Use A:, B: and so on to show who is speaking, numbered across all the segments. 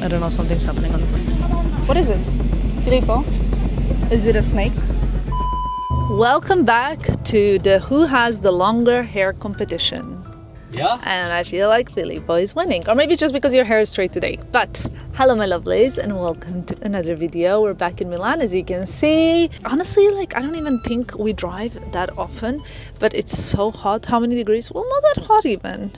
A: I don't know, something's happening on the plane. What is it? Filippo? Is it a snake? Welcome back to the Who Has the Longer Hair competition.
B: Yeah?
A: And I feel like Filippo is winning. Or maybe just because your hair is straight today. But hello my lovelies and welcome to another video. We're back in Milan, as you can see. Honestly, like, I don't even think we drive that often, but it's so hot. How many degrees? Well, not that hot even.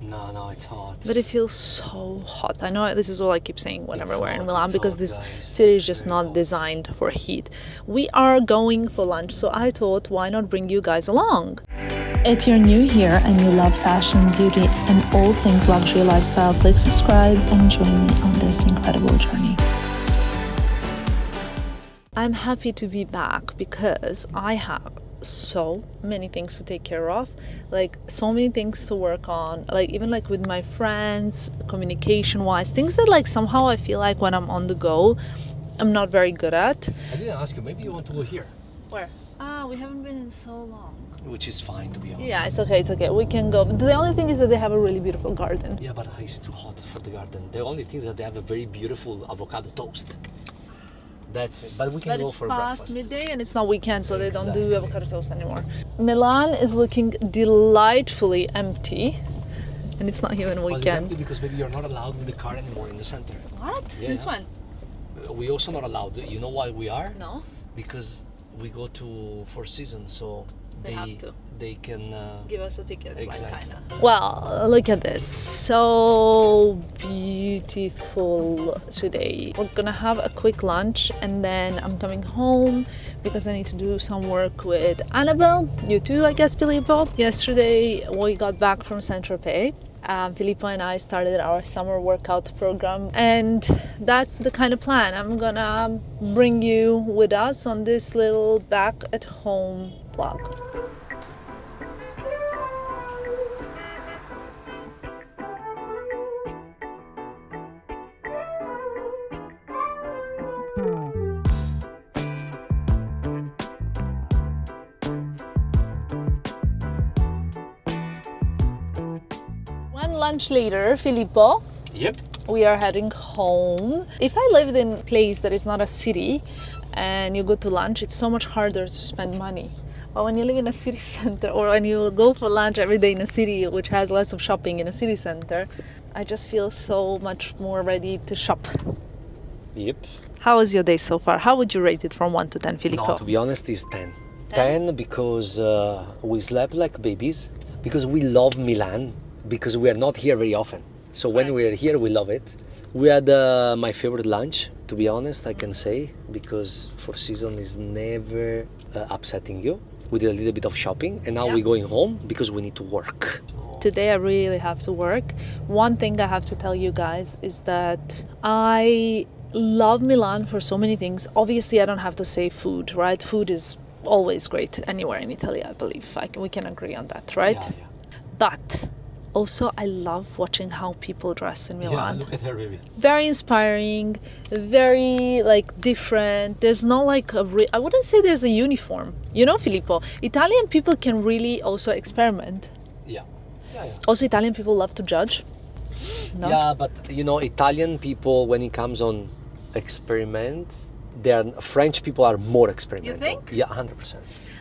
B: No, it's hot.
A: But it feels so hot. I know this is all I keep saying whenever we're in Milan, because this
B: guys.
A: city is just not designed for heat. We are going for lunch, so I thought, why not bring you guys along?
C: If you're new here and you love fashion, beauty, and all things luxury lifestyle, click subscribe and join me on this incredible journey.
A: I'm happy to be back because I have so many things to take care of, like so many things to work on, like even like with my friends, communication wise, things that like somehow I feel like when I'm on the go I'm not very good at.
B: I didn't ask you, maybe you want to go here.
A: Where? We haven't been in so long.
B: Which is fine, to be honest.
A: Yeah, it's okay, we can go. The only thing is that they have a really beautiful garden.
B: Yeah, but it's too hot for the garden. The only thing is that they have a very beautiful avocado toast. That's it. But we can go for breakfast.
A: But it's past midday and it's not weekend, so they don't do avocado toast anymore. Milan is looking delightfully empty, and it's not even
B: Well, it's
A: weekend.
B: empty because maybe you're not allowed with the car anymore in the center.
A: What?
B: Yeah.
A: Since when?
B: We also not allowed. You know why we are?
A: No.
B: Because we go to Four Seasons, so
A: They have to.
B: They can
A: Give us a ticket,
B: Exactly.
A: like kinda. Well, look at this. So beautiful today. We're gonna have a quick lunch and then I'm coming home because I need to do some work with Annabelle. You too, I guess, Filippo. Yesterday we got back from Saint-Tropez. Filippo and I started our summer workout program, and that's the kind of plan. I'm gonna bring you with us on this little back at home vlog. One lunch later, Filippo,
B: Yep.
A: we are heading home. If I lived in a place that is not a city and you go to lunch, it's so much harder to spend money. But when you live in a city center, or when you go for lunch every day in a city which has lots of shopping in a city center, I just feel so much more ready to shop.
B: Yep.
A: How was your day so far? How would you rate it from 1 to 10, Filippo?
B: No, to be honest, it's 10. 10 because we slept like babies, because we love Milan, because we are not here very often. So when we are here, we love it. We had my favorite lunch, to be honest, I can say, because Four Seasons is never upsetting you. We did a little bit of shopping, and now we're going home because we need to work.
A: Today I really have to work. One thing I have to tell you guys is that I love Milan for so many things. Obviously, I don't have to say food, right? Food is always great anywhere in Italy, I believe. We can agree on that, right?
B: Yeah.
A: But also, I love watching how people dress in Milan.
B: Yeah, look at her, baby.
A: Very inspiring, very like different. There's not like I wouldn't say there's a uniform. You know, Filippo, Italian people can really also experiment.
B: Yeah.
A: Also, Italian people love to judge. No?
B: Yeah, but you know, Italian people, when it comes on experiments, French people are more experimental.
A: You think?
B: Yeah, 100%.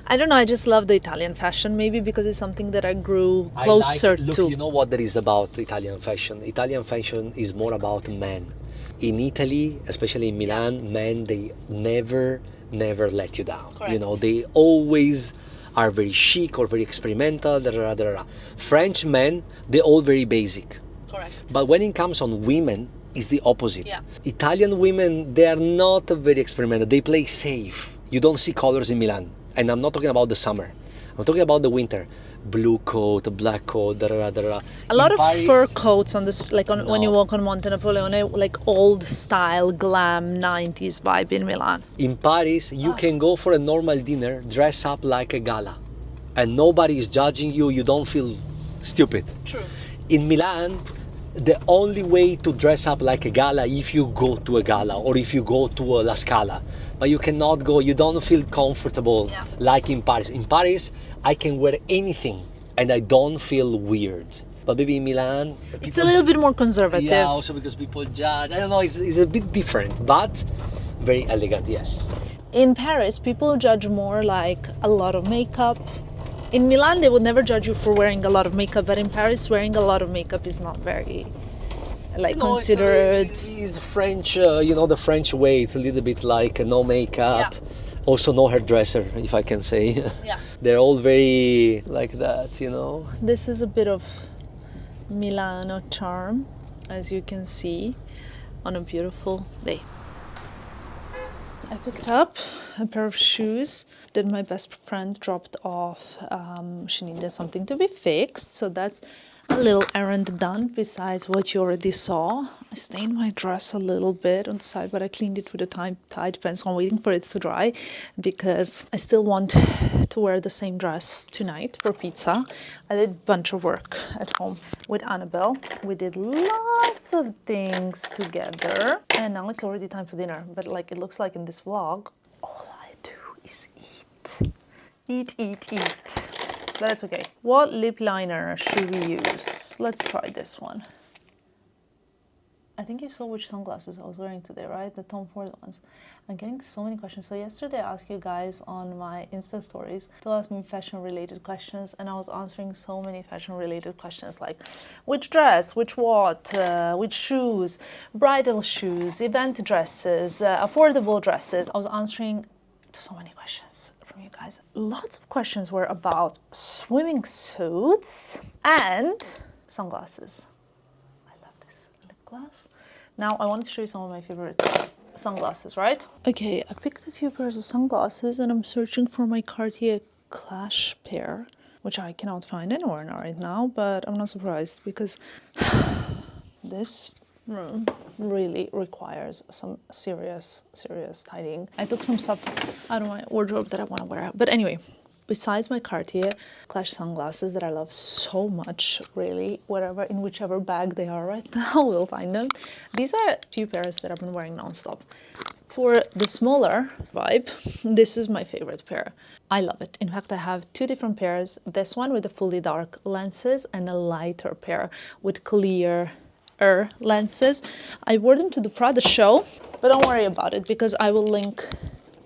A: I don't know, I just love the Italian fashion, maybe because it's something that I grew closer
B: Look,
A: to.
B: you know what there is about Italian fashion? Italian fashion is more about men. In Italy, especially in Milan, men, they never let you down.
A: Correct.
B: You know, they always are very chic or very experimental. French men, they're all very basic.
A: Correct.
B: But when it comes on women, it's the opposite.
A: Yeah.
B: Italian women, they are not very experimental. They play safe. You don't see colors in Milan. And I'm not talking about the summer. I'm talking about the winter. Blue coat, black coat,
A: A lot of fur coats on this, like when you walk on Monte Napoleone, like old style, glam, 90s vibe in Milan.
B: In Paris, you can go for a normal dinner, dress up like a gala. And nobody is judging you. You don't feel stupid.
A: True.
B: In Milan, the only way to dress up like a gala if you go to a gala or if you go to a La Scala. But you cannot go, you don't feel comfortable like in Paris. In Paris, I can wear anything and I don't feel weird. But maybe in Milan,
A: It's a little bit more conservative.
B: yeah, also because people judge. I don't know. It's a bit different, but very elegant. Yes.
A: In Paris, people judge more like a lot of makeup. In Milan, they would never judge you for wearing a lot of makeup, but in Paris, wearing a lot of makeup is not very like considered.
B: It's French. The French way. It's a little bit like no makeup.
A: Yeah.
B: Also, no hairdresser, if I can say.
A: Yeah.
B: They're all very like that.
A: This is a bit of Milano charm, as you can see, on a beautiful day. I picked up a pair of shoes that my best friend dropped off. She needed something to be fixed, so that's a little errand done besides what you already saw. I stained my dress a little bit on the side, but I cleaned it with a Tide pen, so I'm waiting for it to dry because I still want to wear the same dress tonight for pizza. I did a bunch of work at home with Annabelle. We did lots of things together, and now it's already time for dinner. But like it looks like in this vlog, all I do is eat. Eat, eat, eat. But it's okay. What lip liner should we use? Let's try this one. I think you saw which sunglasses I was wearing today, right? The Tom Ford ones. I'm getting so many questions. So yesterday I asked you guys on my Insta stories to ask me fashion related questions, and I was answering so many fashion related questions like which dress, which what, which shoes, bridal shoes, event dresses, affordable dresses. I was answering so many questions from you guys. Lots of questions were about swimming suits and sunglasses. I love this lip gloss. Now I want to show you some of my favorite sunglasses, right? Okay, I picked a few pairs of sunglasses and I'm searching for my Cartier Clash pair, which I cannot find anywhere right now, but I'm not surprised because this room really requires some serious tidying. I took some stuff out of my wardrobe that I want to wear. But anyway, besides my Cartier Clash sunglasses that I love so much, really, in whichever bag they are right now, we'll find them. These are a few pairs that I've been wearing nonstop. For the smaller vibe, this is my favorite pair. I love it. In fact, I have two different pairs. This one with the fully dark lenses and a lighter pair with clear lenses. I wore them to the Prada show, but don't worry about it because I will link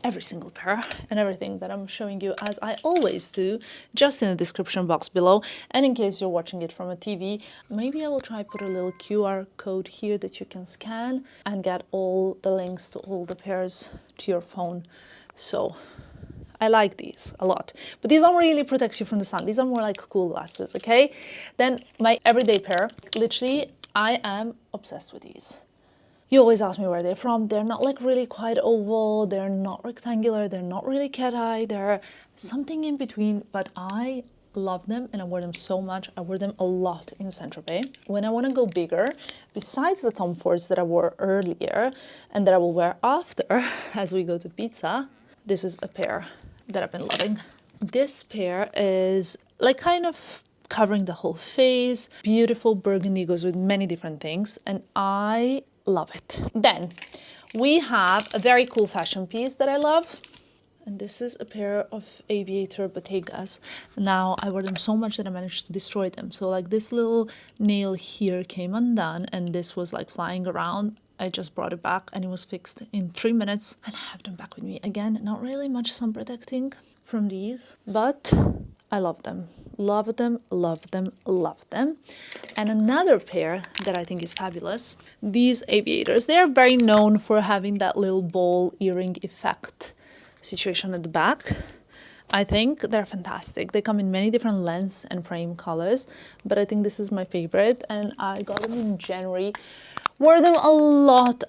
A: every single pair and everything that I'm showing you, as I always do, just in the description box below. And in case you're watching it from a TV, maybe I will try put a little QR code here that you can scan and get all the links to all the pairs to your phone. So I like these a lot, but these don't really protect you from the sun. These are more like cool glasses, okay? Then my everyday pair, literally, I am obsessed with these. You always ask me where they're from. They're not like really quite oval, they're not rectangular, they're not really cat-eye, they're something in between, but I love them and I wear them so much. I wear them a lot in Saint-Tropez. When I want to go bigger, besides the Tom Fords that I wore earlier and that I will wear after as we go to pizza, this is a pair that I've been loving. This pair is like kind of covering the whole face. Beautiful burgundy, goes with many different things, and I love it. Then we have a very cool fashion piece that I love, and this is a pair of aviator Bottegas. Now I wear them so much that I managed to destroy them. So like this little nail here came undone and this was like flying around. I just brought it back and it was fixed in 3 minutes, and I have them back with me. Again, not really much sun protecting from these, but I love them. Love them, love them, love them. And another pair that I think is fabulous, these aviators. They are very known for having that little ball earring effect situation at the back. I think they're fantastic. They come in many different lens and frame colors, but I think this is my favorite, and I got them in January. Wore them a lot,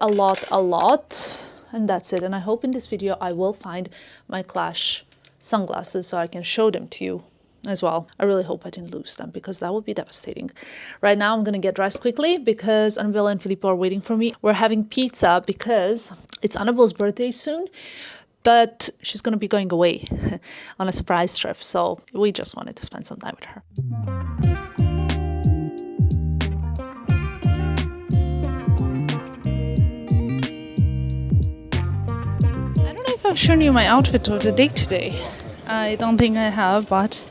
A: and that's it. And I hope in this video I will find my Clash sunglasses so I can show them to you as well. I really hope I didn't lose them because that would be devastating. Right now I'm gonna get dressed quickly because Annabelle and Filippo are waiting for me. We're having pizza because it's Annabelle's birthday soon, but she's gonna be going away on a surprise trip, so we just wanted to spend some time with her. I don't know if I've shown you my outfit of the day today. I don't think I have, but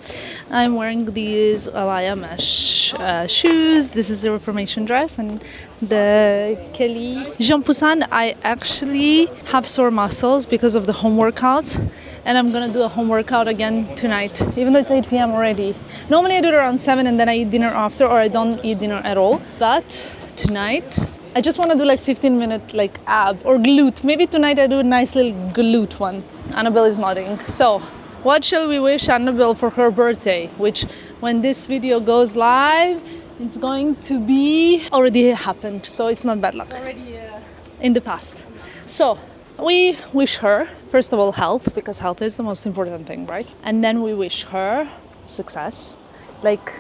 A: I'm wearing these Alaya mesh shoes. This is the Reformation dress and the Kelly Jean Poussin. I actually have sore muscles because of the home workouts, and I'm gonna do a home workout again tonight, even though it's 8 p.m. already. Normally I do it around 7 and then I eat dinner after, or I don't eat dinner at all. But tonight, I just want to do like 15-minute like ab or glute. Maybe tonight I do a nice little glute one. Annabelle is nodding. So, what shall we wish Annabelle for her birthday? Which, when this video goes live, it's going to be already happened. So it's not bad luck. It's already in the past. So we wish her, first of all, health, because health is the most important thing, right? And then we wish her success, like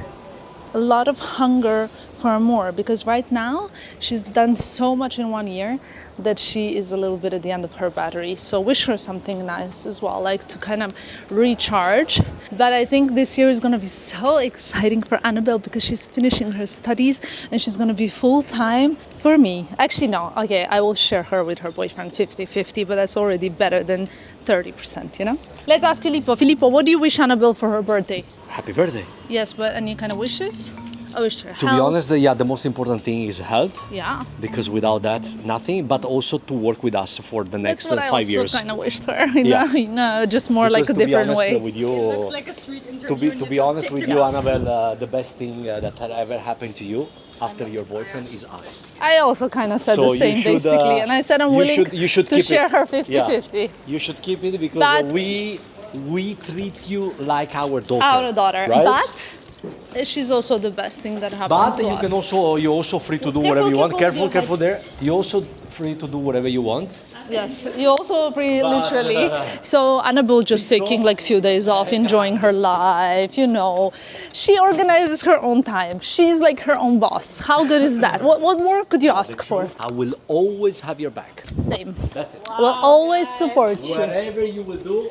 A: a lot of hunger for more, because right now she's done so much in 1 year that she is a little bit at the end of her battery. So wish her something nice as well, like to kind of recharge. But I think this year is going to be so exciting for Annabelle because she's finishing her studies and she's going to be full-time for me. Actually, no, okay, I will share her with her boyfriend 50-50, but that's already better than 30%, you know? Let's ask Filippo. Filippo, what do you wish Annabelle for her birthday?
B: Happy birthday.
A: Yes, but any kind of wishes? I wish her
B: To be honest, the most important thing is health.
A: Yeah.
B: Because without that, nothing. But also to work with us for the next
A: That's what
B: 5 years.
A: I also kind of wished her. You know, just more like a different way.
B: With you,
D: like a street interview.
B: to be honest with you, Annabelle, the best thing that had ever happened to you after your boyfriend is us.
A: I also kind of said
B: So
A: the
B: you
A: same,
B: should,
A: basically. And I said I'm willing
B: you should
A: to
B: keep
A: share
B: it.
A: her 50-50.
B: Yeah. You should keep it because
A: But-
B: we treat you like our daughter.
A: Our daughter.
B: Right?
A: But she's also the best thing that happened
B: But
A: to
B: you
A: us.
B: can also, you're also free to do
A: Careful,
B: whatever you want.
A: careful,
B: Careful there. You're also free to do whatever you want.
A: Yes, you also literally. So Annabelle just taking like few days off, enjoying her life, you know. She organizes her own time. She's like her own boss. How good is that? What more could you ask for?
B: I will always have your back.
A: Same.
B: That's it.
A: We'll always support you.
B: Whatever you will do,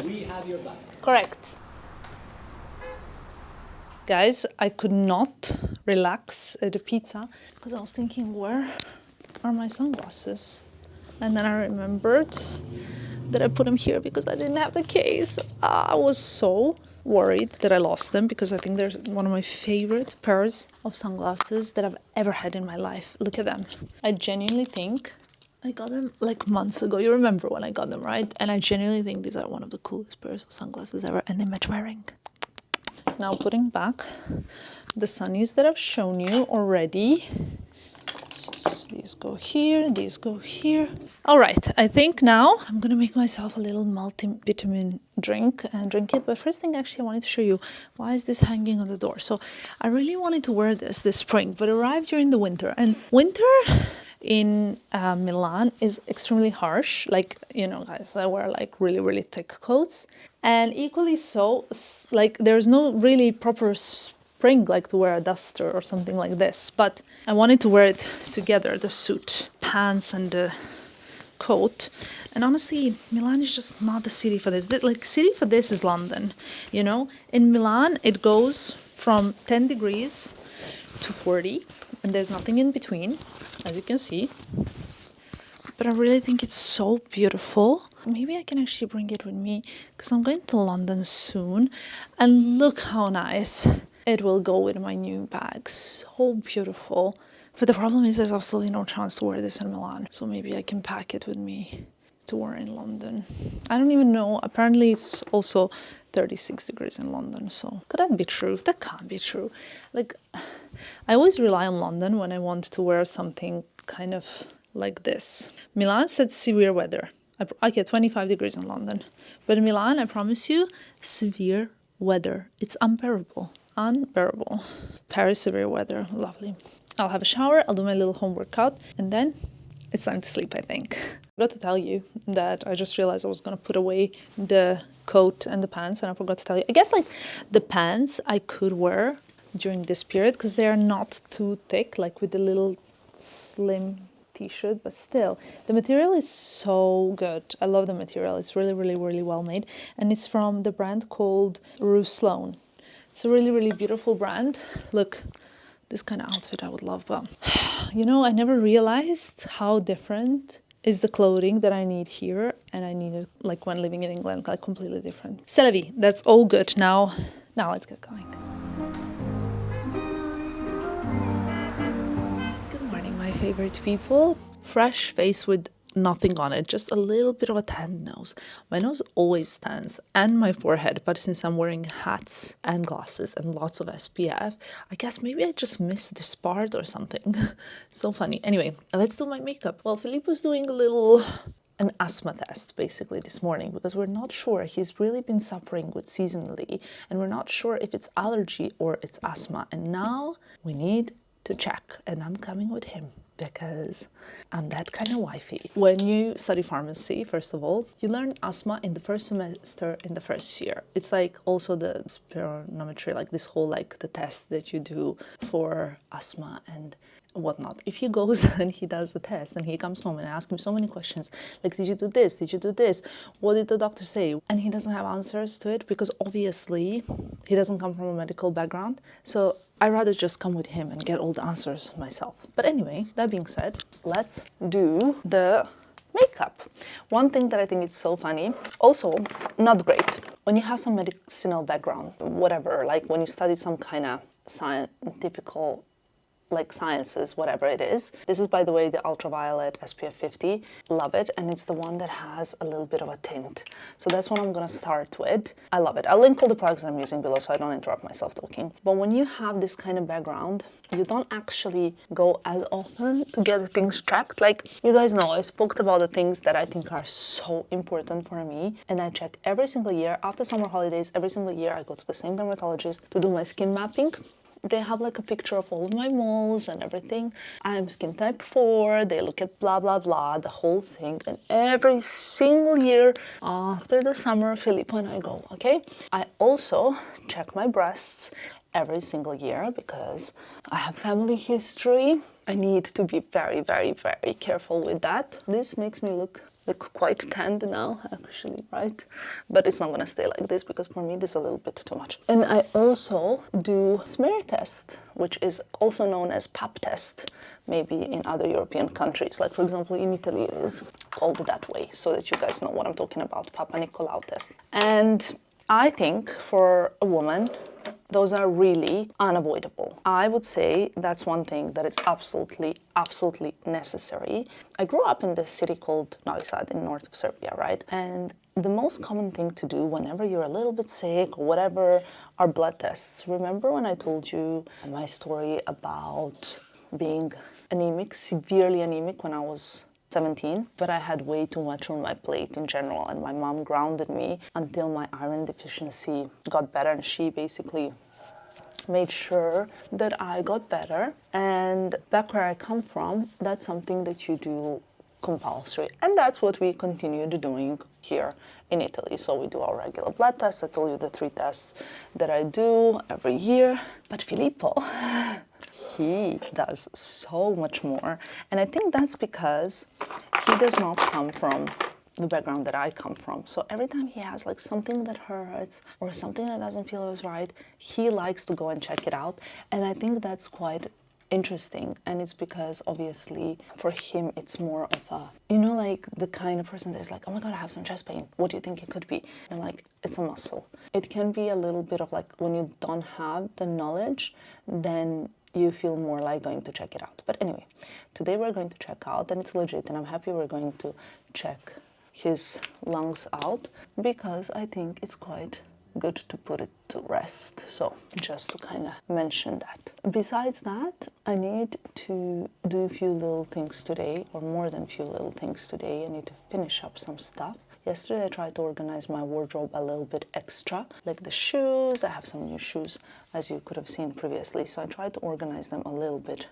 B: we have your back.
A: Correct. Guys, I could not relax at the pizza because I was thinking, where are my sunglasses? And then I remembered that I put them here because I didn't have the case. I was so worried that I lost them because I think they're one of my favorite pairs of sunglasses that I've ever had in my life. Look at them. I genuinely think I got them like months ago. You remember when I got them, right? And I genuinely think these are one of the coolest pairs of sunglasses ever, and they match my ring. Now putting back the sunnies that I've shown you already. These go here, these go here. All right, I think now I'm gonna make myself a little multivitamin drink and drink it. But first thing, actually, I wanted to show you, why is this hanging on the door? So I really wanted to wear this spring, but it arrived during the winter. And winter in Milan is extremely harsh. Like, you know, guys, I wear like really, really thick coats. And equally so, like there's no really proper spring like to wear a duster or something like this. But I wanted to wear it together, the suit, pants and the coat. And honestly, Milan is just not the city for this. Like, city for this is London, you know? In Milan, it goes from 10 degrees to 40, and there's nothing in between, as you can see. But I really think it's so beautiful. Maybe I can actually bring it with me because I'm going to London soon. And look how nice it will go with my new bag. So beautiful. But the problem is there's absolutely no chance to wear this in Milan. So maybe I can pack it with me to wear in London. I don't even know. Apparently it's also 36 degrees in London. So could that be true? That can't be true. Like, I always rely on London when I want to wear something kind of like this. Milan said severe weather. I get 25 degrees in London. But in Milan, I promise you, severe weather. It's unbearable. Unbearable. Paris, severe weather. Lovely. I'll have a shower, I'll do my little home workout, and then it's time to sleep, I think. I forgot to tell you that I just realized I was going to put away the coat and the pants, and I forgot to tell you. I guess like the pants I could wear during this period because they are not too thick, like with the little slim t-shirt, but still the material is so good. I love the material. It's really, really, really well made, and it's from the brand called SLOANE. It's a really, really beautiful brand. Look, this kind of outfit I would love, but you know, I never realized how different is the clothing that I need here and I need it like when living in England, like completely different. C'est la vie. That's all good. Now Now let's get going. Good morning, my favorite people. Fresh face with nothing on it, just a little bit of a tanned nose. My nose always tans, and my forehead, but since I'm wearing hats and glasses and lots of SPF, I guess maybe I just missed this part or something. So funny. Anyway, let's do my makeup. Well, Filippo's doing an asthma test basically this morning because we're not sure. He's really been suffering with seasonally, and we're not sure if it's allergy or it's asthma, and now we need to check, and I'm coming with him because I'm that kind of wifey. When you study pharmacy, first of all, you learn asthma in the first semester in the first year. It's like also the spirometry, like this whole like the test that you do for asthma and whatnot. If he goes and he does the test and he comes home and I ask him so many questions, like, did you do this? Did you do this? What did the doctor say? And he doesn't have answers to it because obviously he doesn't come from a medical background. So I rather just come with him and get all the answers myself. But anyway, that being said, let's do the makeup. One thing that I think is so funny, also not great, when you have some medicinal background, whatever, like when you study some kind of scientific like sciences, whatever it is. This is, by the way, the ultraviolet SPF 50. Love it, and it's the one that has a little bit of a tint. So that's what I'm gonna start with. I love it. I'll link all the products that I'm using below so I don't interrupt myself talking. But when you have this kind of background, you don't actually go as often to get things checked. Like, you guys know, I spoke about the things that I think are so important for me, and I check every single year. After summer holidays, every single year I go to the same dermatologist to do my skin mapping. They have like a picture of all of my moles and everything. I'm skin type 4, they look at blah, blah, blah, the whole thing. And every single year after the summer, Filippo and I go, okay? I also check my breasts every single year because I have family history. I need to be very, very, very careful with that. This makes me look quite tanned now, actually, right? But it's not gonna stay like this because for me this is a little bit too much. And I also do smear test, which is also known as pap test, maybe in other European countries. Like, for example, in Italy it is called that way, so that you guys know what I'm talking about, Papa Nicolau test. And I think for a woman, those are really unavoidable. I would say that's one thing that is absolutely, absolutely necessary. I grew up in this city called Novi Sad in north of Serbia, right? And the most common thing to do whenever you're a little bit sick or whatever are blood tests. Remember when I told you my story about being anemic, severely anemic when I was 17, but I had way too much on my plate in general, and my mom grounded me until my iron deficiency got better, and she basically made sure that I got better. And back where I come from, that's something that you do compulsory, and that's what we continued doing here in Italy. So we do our regular blood tests. I told you the 3 tests that I do every year. But Filippo, he does so much more, and I think that's because he does not come from the background that I come from. So every time he has like something that hurts or something that doesn't feel as right, he likes to go and check it out. And I think that's quite interesting, and it's because obviously for him it's more of a, you know, like the kind of person that's like, oh my god, I have some chest pain, what do you think it could be? And like, it's a muscle. It can be a little bit of like, when you don't have the knowledge, then you feel more like going to check it out. But anyway, today we're going to check out, and it's legit, and I'm happy we're going to check his lungs out because I think it's quite good to put it to rest. So just to kind of mention that. Besides that, I need to do a few little things today, or more than a few little things today. I need to finish up some stuff. Yesterday I tried to organize my wardrobe a little bit extra, like the shoes. I have some new shoes, as you could have seen previously, so I tried to organize them a little bit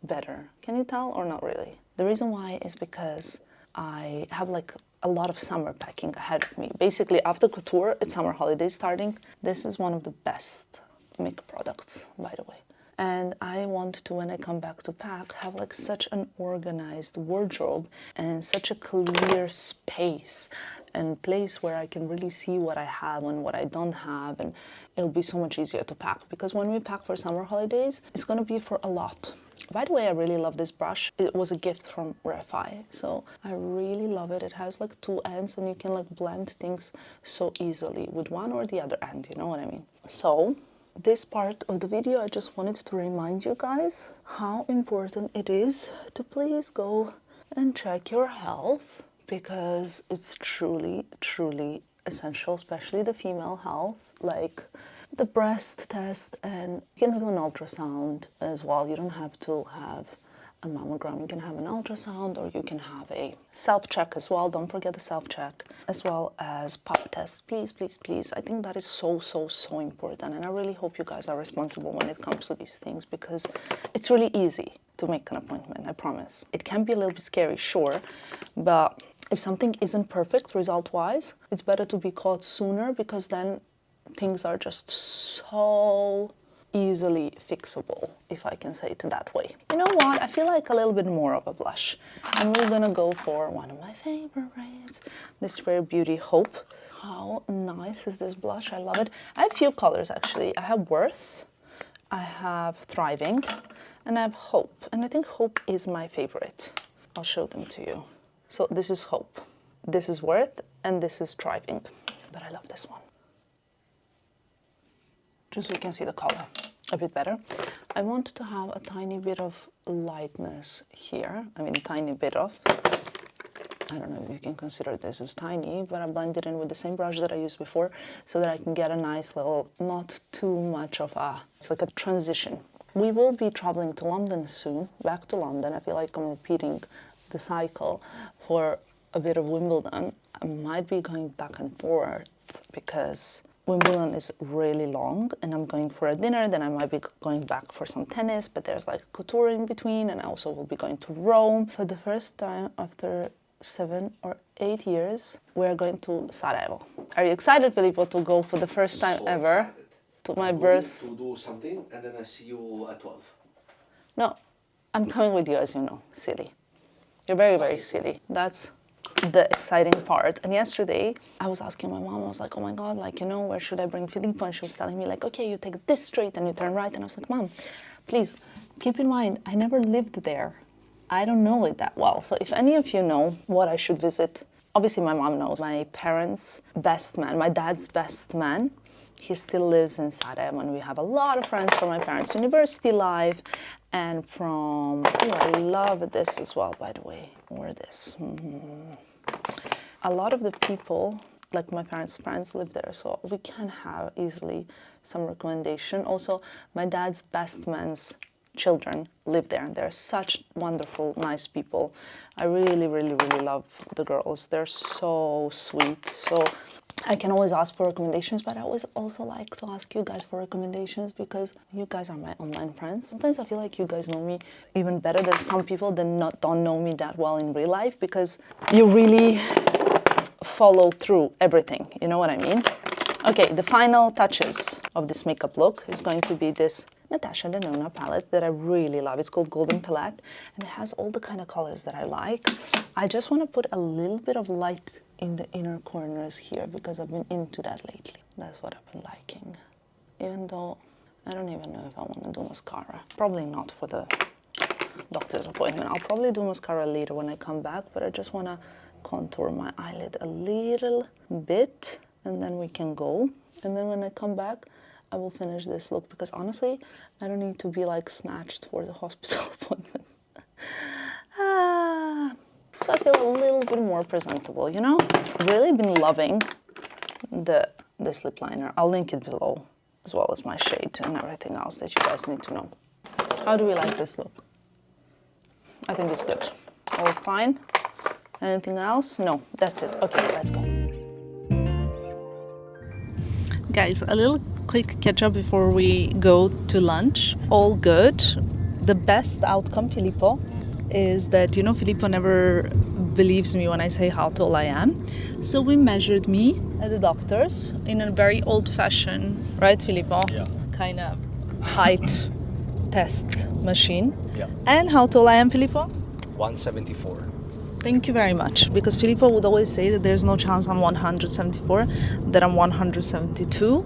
A: better. Can you tell or not really? The reason why is because I have like a lot of summer packing ahead of me. Basically, after couture, it's summer holidays starting. This is one of the best makeup products, by the way. And I want to, when I come back to pack, have like such an organized wardrobe and such a clear space and place where I can really see what I have and what I don't have, and it'll be so much easier to pack. Because when we pack for summer holidays, it's gonna be for a lot By the way, I really love this brush. It was a gift from Refi, so I really love it. It has like 2 ends and you can like blend things so easily with one or the other end, you know what I mean? So this part of the video, I just wanted to remind you guys how important it is to please go and check your health, because it's truly, truly essential, especially the female health, like the breast test, and you can do an ultrasound as well. You don't have to have a mammogram. You can have an ultrasound, or you can have a self-check as well. Don't forget the self-check, as well as pap test. Please, please, please. I think that is so, so, so important. And I really hope you guys are responsible when it comes to these things, because it's really easy to make an appointment, I promise. It can be a little bit scary, sure, but if something isn't perfect result-wise, it's better to be caught sooner, because then things are just so easily fixable, if I can say it that way. You know what? I feel like a little bit more of a blush. And we're gonna go for one of my favorites, this Rare Beauty Hope. How nice is this blush? I love it. I have a few colors actually. I have Worth, I have Thriving, and I have Hope. And I think Hope is my favorite. I'll show them to you. So this is Hope, this is Worth, and this is Thriving. But I love this one. Just so you can see the color a bit better. I want to have a tiny bit of lightness here. I mean, tiny bit of. I don't know if you can consider this as tiny, but I blended in with the same brush that I used before, so that I can get a nice little, not too much of a, it's like a transition. We will be traveling to London soon, back to London. I feel like I'm repeating the cycle for a bit of Wimbledon. I might be going back and forth because Wimbledon is really long and I'm going for a dinner, then I might be going back for some tennis, but there's like couture in between, and I also will be going to Rome. For the first time after 7 or 8 years, we're going to Sarajevo. Are you excited, Filippo, to go for the first time ever to my birth?
B: To do something, and then I see you at 12.
A: No, I'm coming with you, as you know. Silly. You're very, very silly. That's the exciting part. And yesterday I was asking my mom, I was like, oh my god, like, you know, where should I bring Filippo? And she was telling me like, okay, you take this straight and you turn right. And I was like, Mom, please keep in mind, I never lived there. I don't know it that well. So if any of you know what I should visit, obviously my mom knows. My parents' best man, my dad's best man, he still lives in Sarajevo, and we have a lot of friends from my parents' university life, and from, oh, I love this as well, by the way, or this. A lot of the people, like my parents' friends, live there, so we can have easily some recommendation. Also, my dad's best man's children live there, and they're such wonderful, nice people. I really, really, really love the girls. They're so sweet. So I can always ask for recommendations, but I always also like to ask you guys for recommendations, because you guys are my online friends. Sometimes I feel like you guys know me even better than some people that don't know me that well in real life, because you really follow through everything, you know what I mean? Okay, the final touches of this makeup look is going to be this Natasha Denona palette that I really love. It's called Golden Palette, and it has all the kind of colors that I like. I just want to put a little bit of light in the inner corners here, because I've been into that lately. That's what I've been liking. Even though I don't even know if I want to do mascara. Probably not for the doctor's appointment. I'll probably do mascara later when I come back, but I just want to contour my eyelid a little bit, and then we can go. And then when I come back, I will finish this look, because honestly, I don't need to be like snatched for the hospital appointment. So I feel a little bit more presentable, you know? Really been loving this lip liner. I'll link it below, as well as my shade and everything else that you guys need to know. How do we like this look? I think it's good. All fine? Anything else? No, that's it. Okay, let's go.
C: Guys, a little quick catch up before we go to lunch. All good. The best outcome, Filippo, is that, you know, Filippo never believes me when I say how tall I am. So we measured me at the doctor's in a very old-fashioned, right, Filippo?
B: Yeah.
C: Kind of height test machine.
B: Yeah.
C: And how tall I am, Filippo?
B: 174.
C: Thank you very much, because Filippo would always say that there's no chance I'm 174, that I'm 172,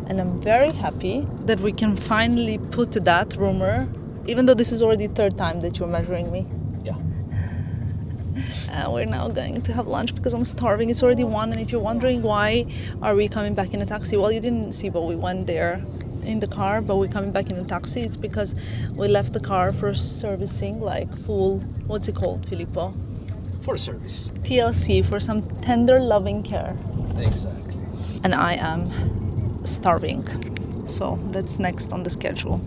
C: and I'm very happy that we can finally put that rumor Even though this is already third time that you're measuring me.
B: Yeah.
C: We're now going to have lunch because I'm starving. It's already 1, and if you're wondering why are we coming back in a taxi, well, you didn't see, but we went there in the car, but we're coming back in a taxi. It's because we left the car for servicing, like full, what's it called, Filippo?
B: For service.
C: TLC, for some tender loving care.
B: Exactly.
C: And I am starving. So that's next on the schedule.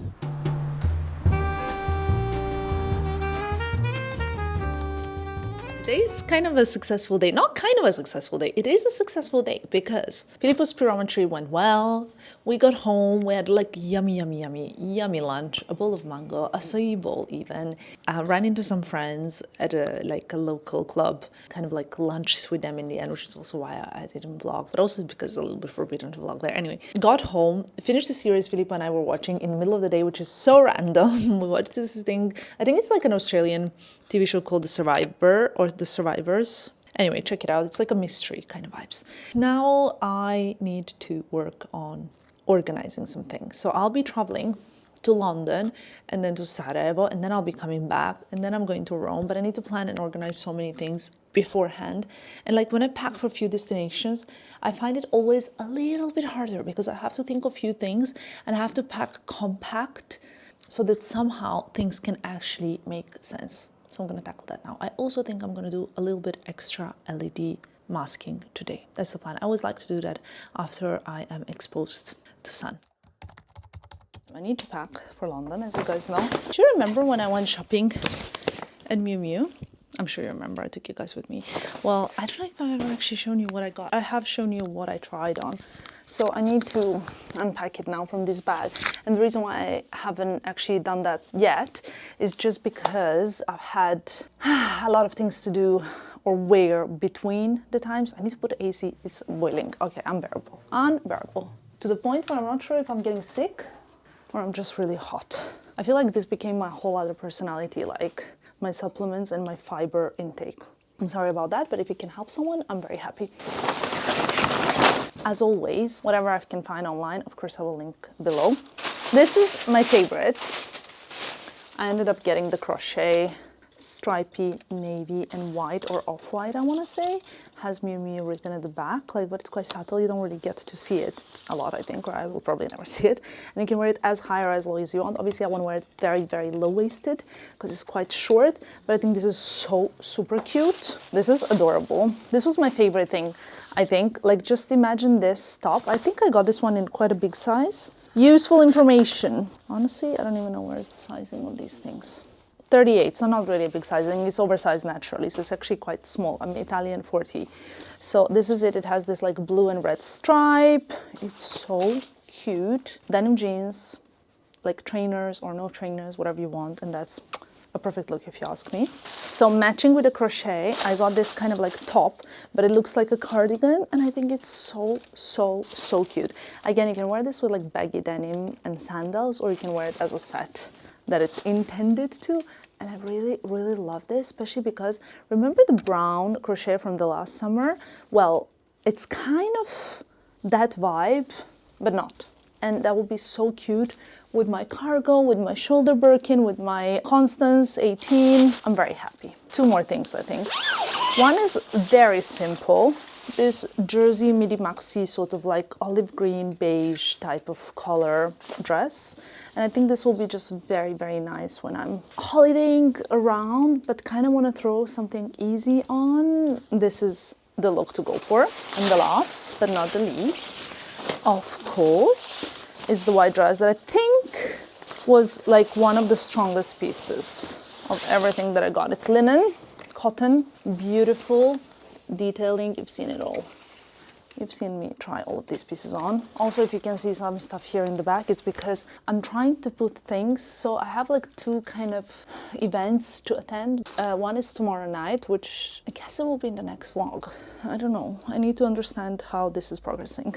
C: Today is kind of a successful day. Not kind of a successful day. It is a successful day because Filippo's spirometry went well. We got home. We had like yummy lunch. A bowl of mango, acai bowl even. Ran into some friends at a local club. Kind of like lunched with them in the end, which is also why I didn't vlog. But also because it's a little bit forbidden to vlog there. Anyway, got home, finished the series Filippo and I were watching in the middle of the day, which is so random. We watched this thing. I think it's like an Australian TV show called The Survivor or The Survivors. Anyway, check it out. It's like a mystery kind of vibes. Now I need to work on organizing some things. So I'll be traveling to London and then to Sarajevo, and then I'll be coming back, and then I'm going to Rome. But I need to plan and organize so many things beforehand. And like when I pack for a few destinations, I find it always a little bit harder because I have to think of few things and I have to pack compact so that somehow things can actually make sense. So I'm going to tackle that now. I also think I'm going to do a little bit extra LED masking today. That's the plan. I always like to do that after I am exposed to sun. I need to pack for London, as you guys know. Do you remember when I went shopping at Miu Miu? I'm sure you remember. I took you guys with me. Well, I don't know if I've ever actually shown you what I got. I have shown you what I tried on. So I need to unpack it now from this bag. And the reason why I haven't actually done that yet is just because I've had a lot of things to do or wear between the times. I need to put the AC. It's boiling. Okay, unbearable. Unbearable. To the point where I'm not sure if I'm getting sick or I'm just really hot. I feel like this became my whole other personality, like my supplements and my fiber intake. I'm sorry about that, but if it can help someone, I'm very happy. As always, whatever I can find online, of course I will link below. This is my favorite. I ended up getting the crochet stripy navy and white or off-white, I want to say. Has Miu Miu written at the back, like, but it's quite subtle. You don't really get to see it a lot, I think, or I will probably never see it. And you can wear it as high or as low as you want. Obviously, I want to wear it very, very low-waisted because it's quite short, but I think this is so super cute. This is adorable. This was my favorite thing, I think. Like, just imagine this top. I think I got this one in quite a big size. Useful information. Honestly, I don't even know where's the sizing of these things. 38, so not really a big size. I think it's oversized naturally, so it's actually quite small. I'm Italian 40. So this is it. It has this like blue and red stripe. It's so cute. Denim jeans, like trainers or no trainers, whatever you want. And that's a perfect look if you ask me. So matching with the crochet, I got this kind of like top, but it looks like a cardigan. And I think it's so, so, so cute. Again, you can wear this with like baggy denim and sandals, or you can wear it as a set that it's intended to. And I really, really love this, especially because remember the brown crochet from the last summer? Well, it's kind of that vibe, but not. And that would be so cute with my cargo, with my shoulder Birkin, with my Constance 18. I'm very happy. Two more things, I think. One is very simple. This jersey midi maxi, sort of like olive green beige type of color dress. And I think this will be just very, very nice when I'm holidaying around, but kind of want to throw something easy on. This is the look to go for. And the last, but not the least, of course, is the white dress that I think was like one of the strongest pieces of everything that I got. It's linen, cotton, beautiful detailing. You've seen it all. You've seen me try all of these pieces on. Also, if you can see some stuff here in the back, it's because I'm trying to put things. So I have like two kind of events to attend. One is tomorrow night, which I guess it will be in the next vlog. I don't know. I need to understand how this is progressing.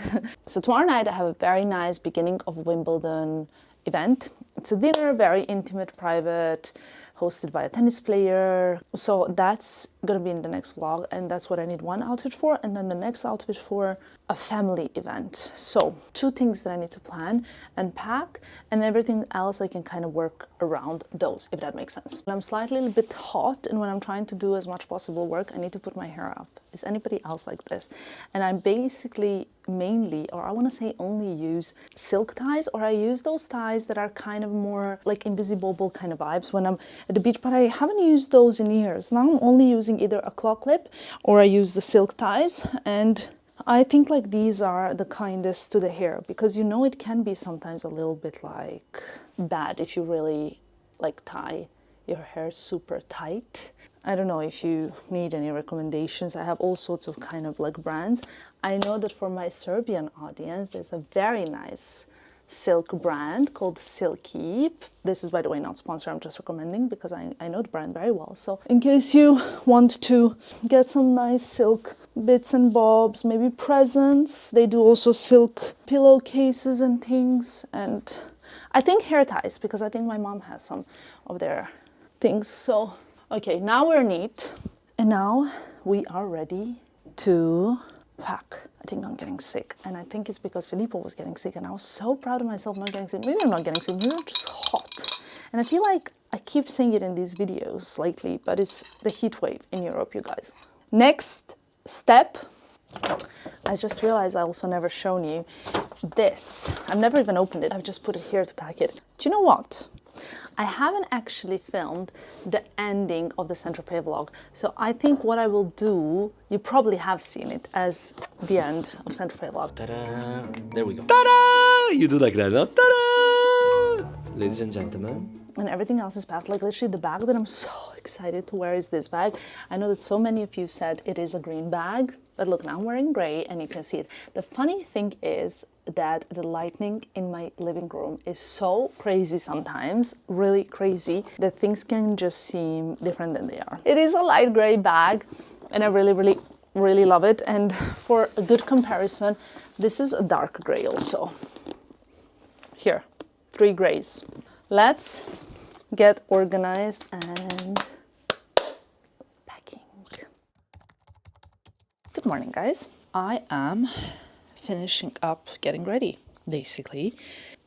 C: So tomorrow night I have a very nice beginning of Wimbledon event. It's a dinner, very intimate, private, hosted by a tennis player. So that's
A: gonna be in the next vlog, and that's what I need one outfit for, and then the next outfit for a family event. So 2 things that I need to plan and pack, and everything else I can kind of work around those, if that makes sense. I'm slightly a little bit hot, and when I'm trying to do as much possible work, I need to put my hair up. Is anybody else like this? And I basically mainly, or I want to say only, use silk ties, or I use those ties that are kind of more like invisible ball kind of vibes when I'm at the beach, but I haven't used those in years. Now I'm only using either a claw clip or I use the silk ties, and I think like these are the kindest to the hair, because you know it can be sometimes a little bit like bad if you really like tie your hair super tight. I don't know if you need any recommendations. I have all sorts of kind of like brands. I know that for my Serbian audience, there's a very nice silk brand called Silky. This is, by the way, not sponsored. I'm just recommending because I know the brand very well. So in case you want to get some nice silk bits and bobs, maybe presents, they do also silk pillowcases and things. And I think hair ties, because I think my mom has some of their things. So okay, now we're neat, and now we are ready to pack. I think I'm getting sick, and I think it's because Filippo was getting sick, and I was so proud of myself not getting sick. Maybe I'm not getting sick, maybe I'm just hot. And I feel like I keep saying it in these videos lately, but it's the heat wave in Europe, you guys. Next step, I just realized I also never shown you this. I've never even opened it. I've just put it here to pack it. Do you know what? I haven't actually filmed the ending of the Saint-Tropez vlog. So I think what I will do, you probably have seen it as the end of Saint-Tropez vlog.
B: Ta-da! There we go. Ta-da! You do like that, no? Ta-da! Ladies and gentlemen.
A: And everything else is packed. Like literally the bag that I'm so excited to wear is this bag. I know that so many of you said it is a green bag, but look, now I'm wearing gray and you can see it. The funny thing is that the lighting in my living room is so crazy sometimes, really crazy, that things can just seem different than they are. It is a light gray bag and I really love it. And for a good comparison, this is a dark gray also. Here, 3 grays. Let's get organized and packing. Good morning, guys. I am finishing up getting ready, basically.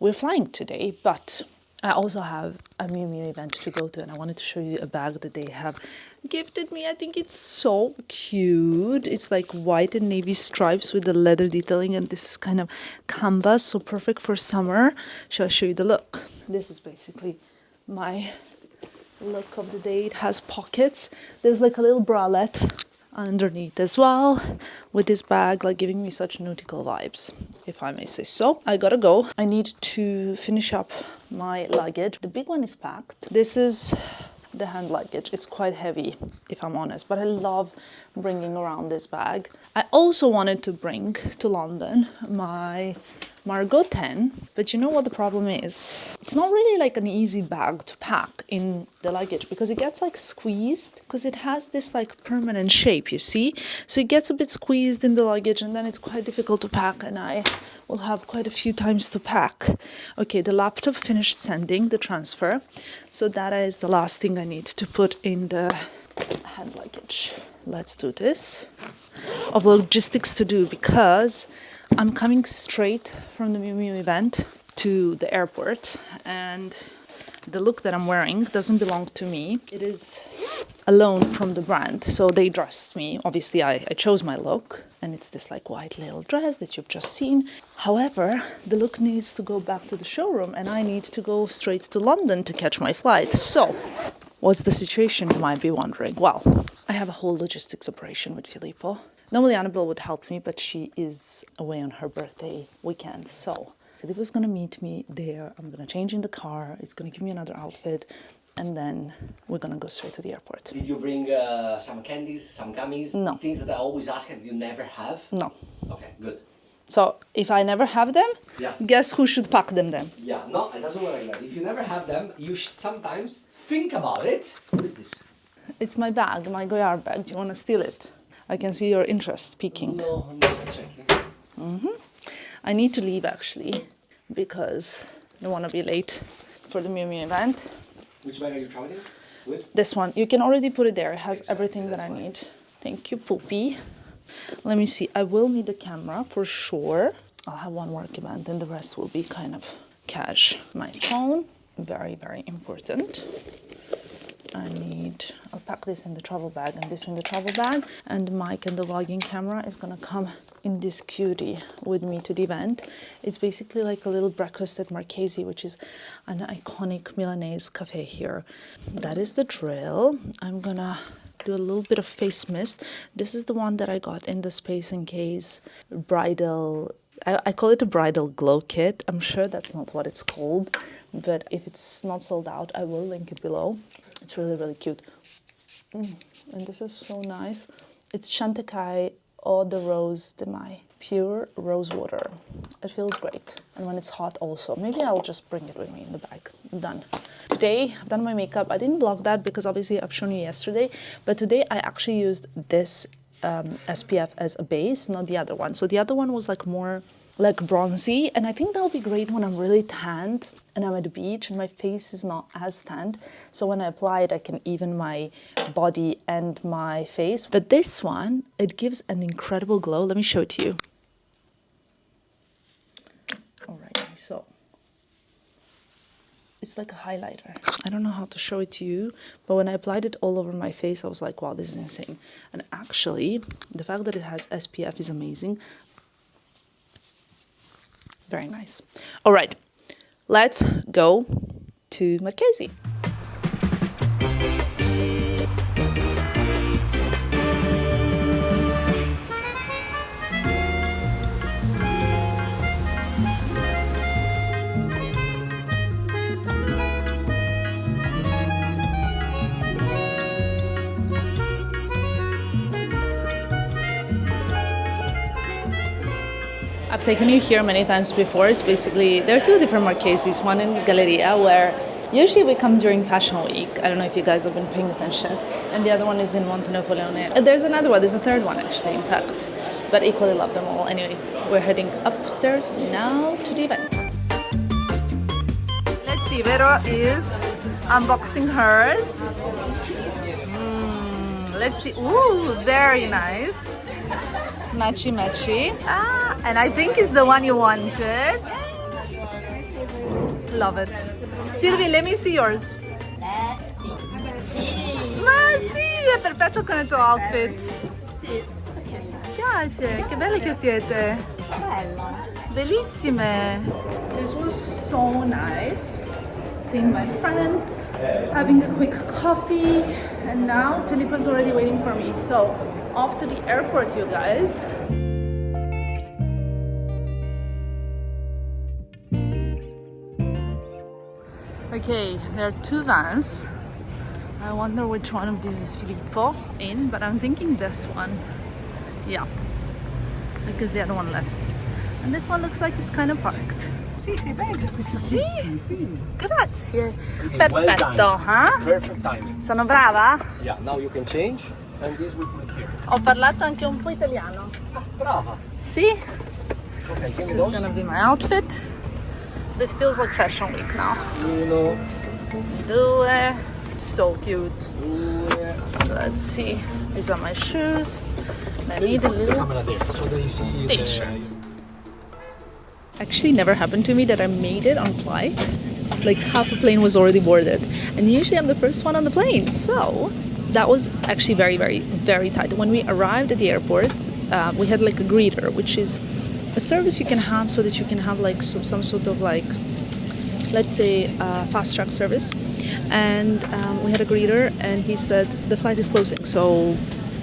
A: We're flying today, but I also have a Miu Miu event to go to, and I wanted to show you a bag that they have gifted me. I think it's so cute. It's like white and navy stripes with the leather detailing, and this is kind of canvas, so perfect for summer. Shall I show you the look? This is basically my look of the day. It has pockets. There's like a little bralette underneath as well, with this bag like giving me such nautical vibes, if I may say so. I gotta go. I need to finish up my luggage. The big one is packed. This is the hand luggage. It's quite heavy, if I'm honest, but I love bringing around this bag. I also wanted to bring to London my Margot 10, but you know what the problem is? It's not really like an easy bag to pack in the luggage, because it gets like squeezed, because it has this like permanent shape, you see? So it gets a bit squeezed in the luggage, and then it's quite difficult to pack, and I will have quite a few times to pack. Okay, the laptop finished sending the transfer, so that is the last thing I need to put in the hand luggage. Let's do this. Of logistics to do, because I'm coming straight from the Miu Miu event to the airport, and the look that I'm wearing doesn't belong to me. It is a loan from the brand, so they dressed me. Obviously, I chose my look, and it's this like white little dress that you've just seen. However, the look needs to go back to the showroom, and I need to go straight to London to catch my flight. So, what's the situation, you might be wondering? Well, I have a whole logistics operation with Filippo. Normally Annabelle would help me, but she is away on her birthday weekend. So Filippo's gonna meet me there. I'm gonna change in the car. It's gonna give me another outfit, and then we're gonna go straight to the airport.
B: Did you bring some candies, some gummies?
A: No.
B: Things that I always ask and you never have?
A: No.
B: Okay, good.
A: So if I never have them,
B: Yeah.
A: guess who should pack them then?
B: Yeah, no, it doesn't work like that. If you never have them, you sometimes think about it. What is this?
A: It's my bag, my Goyard bag. Do you want to steal it? I can see your interest peaking.
B: No, I'm just checking.
A: I need to leave actually, because I don't want to be late for the Miu Miu event.
B: Which bag are you traveling?
A: This one, you can already put it there. It has everything that I need. Thank you, Poopy. Let me see. I will need a camera for sure. I'll have one work event and the rest will be kind of cash. My phone, very, very important. I'll pack this in the travel bag and this in the travel bag. And the mic and the vlogging camera is gonna come in this cutie with me to the event. It's basically like a little breakfast at Marchesi, which is an iconic Milanese cafe here. That is the drill. I'm gonna do a little bit of face mist. This is the one that I got in the Space and Case bridal. I call it a bridal glow kit. I'm sure that's not what it's called, but if it's not sold out, I will link it below. It's really, really cute. And this is so nice. It's Chantecaille Eau de Rose de Mai, pure rose water. It feels great. And when it's hot also. Maybe I'll just bring it with me in the bag. I'm done. Today, I've done my makeup. I didn't vlog that because obviously I've shown you yesterday. But today I actually used this SPF as a base, not the other one. So the other one was like more like bronzy, and I think that'll be great when I'm really tanned and I'm at the beach and my face is not as tanned. So when I apply it, I can even my body and my face. But this one, it gives an incredible glow. Let me show it to you. Alright, so it's like a highlighter. I don't know how to show it to you, but when I applied it all over my face, I was like, wow, this is insane. And actually, the fact that it has SPF is amazing. Very nice. All right, let's go to Marchesi. I've taken you here many times before. It's basically, there are two different Marchesis, one in Galleria where usually we come during Fashion Week. I don't know if you guys have been paying attention. And the other one is in Monte Napoleone. There's another one, there's a third one actually, in fact. But equally love them all. Anyway, we're heading upstairs now to the event. Let's see, Vero is unboxing hers. Let's see, ooh, very nice. Matchy matchy. And I think it's the one you wanted. Love it. Sylvie, let me see yours. Ma sì, è perfetto con il tuo outfit. Piace, che belle che siete. Bellissime. This was so nice. Seeing my friends, having a quick coffee, and now Filippo's already waiting for me. So, off to the airport, you guys. Okay, there are two vans. I wonder which one of these is Filippo in, but I'm thinking this one. Yeah, because the other one left. And this one looks like it's kind of parked. Sì, grazie. Perfetto, huh?
B: Perfect timing.
A: Sono brava?
B: Yeah, now you can change and this will put here.
A: Ho parlato anche un po' italiano.
B: Brava.
A: Sì?
B: Okay,
A: This is gonna be my outfit. This feels like Fashion Week now.
B: Uno,
A: Due. So cute.
B: due.
A: Let's see. These are my shoes. I need a little
B: Camera there, so that you see
A: t-shirt. Actually never happened to me that I made it on flight. Like half a plane was already boarded. And usually I'm the first one on the plane. So that was actually very, very, very tight. When we arrived at the airport, we had like a greeter, which is a service you can have so that you can have like some sort of like, let's say, fast track service. And we had a greeter and he said, the flight is closing, so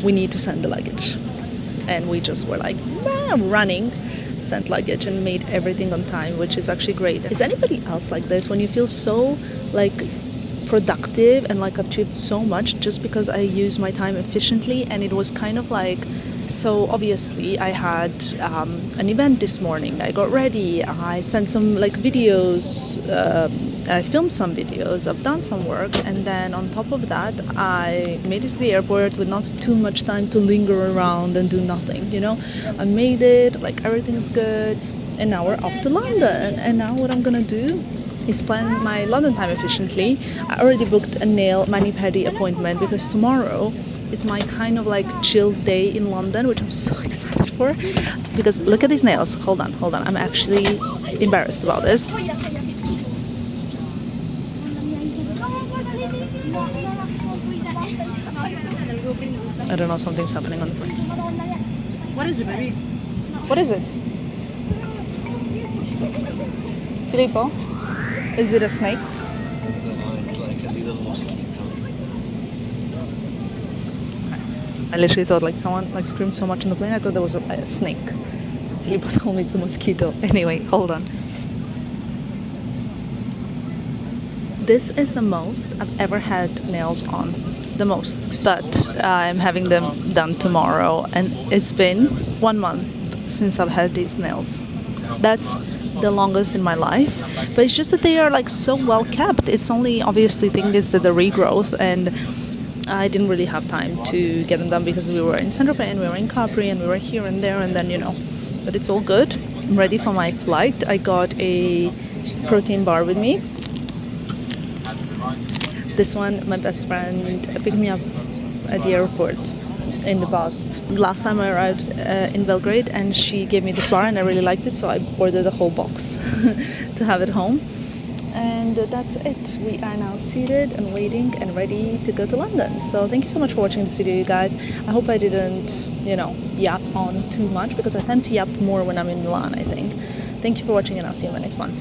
A: we need to send the luggage. And we just were like, running, sent luggage and made everything on time, which is actually great. Is anybody else like this when you feel so like productive and like achieved so much just because I use my time efficiently? And it was kind of like, so obviously I had an event this morning. I got ready, I sent some like videos, I filmed some videos, I've done some work, and then on top of that I made it to the airport with not too much time to linger around and do nothing, you know. I made it, like everything's good, and now we're off to London. And now what I'm gonna do
C: is plan my London time efficiently. I already booked a nail mani-pedi appointment because tomorrow is my kind of like chill day in London, which I'm so excited for. Because look at these nails. Hold on. I'm actually embarrassed about this. I don't know, something's happening on the plane.
A: What is it, baby?
C: What is it? Filippo? Is it a snake?
B: No, it's like a little mosquito.
C: I literally thought like someone like screamed so much on the plane. I thought there was a snake. Filippo told me it's a mosquito. Anyway, hold on. This is the most I've ever had nails on. The most. But I'm having them done tomorrow, and it's been 1 month since I've had these nails. That's the longest in my life. But it's just that they are like so well kept. It's only obviously thing is that the regrowth, and I didn't really have time to get them done because we were in Saint-Tropez and we were in Capri and we were here and there, and then but it's all good. I'm ready for my flight. I got a protein bar with me. This one, my best friend picked me up at the airport in the past. Last time I arrived in Belgrade, and she gave me this bar and I really liked it, so I ordered a whole box to have at home. And that's it. We are now seated and waiting and ready to go to London. So thank you so much for watching this video, you guys. I hope I didn't, yap on too much, because I tend to yap more when I'm in Milan, I think. Thank you for watching, and I'll see you in the next one.